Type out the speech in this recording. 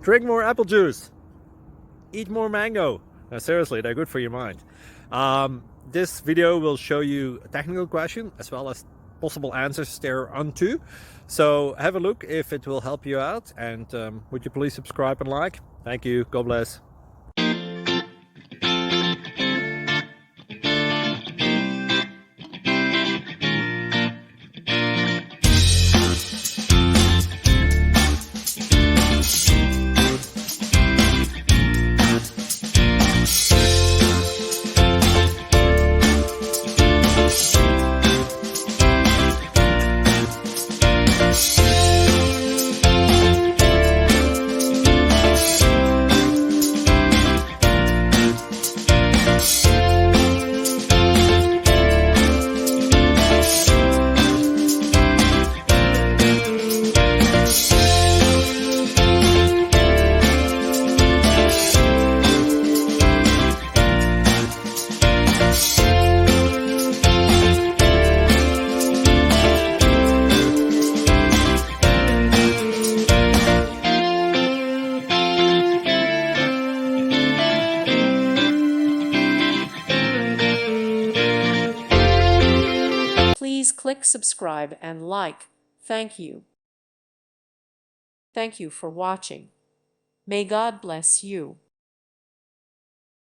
Drink more apple juice. Eat more mango. No, seriously, they're good for your mind. This video will show you a technical question as well as possible answers thereunto. So have a look if it will help you out, and would you please subscribe and like? Thank you. God bless. Please click subscribe and like. Thank you. Thank you for watching. May God bless you.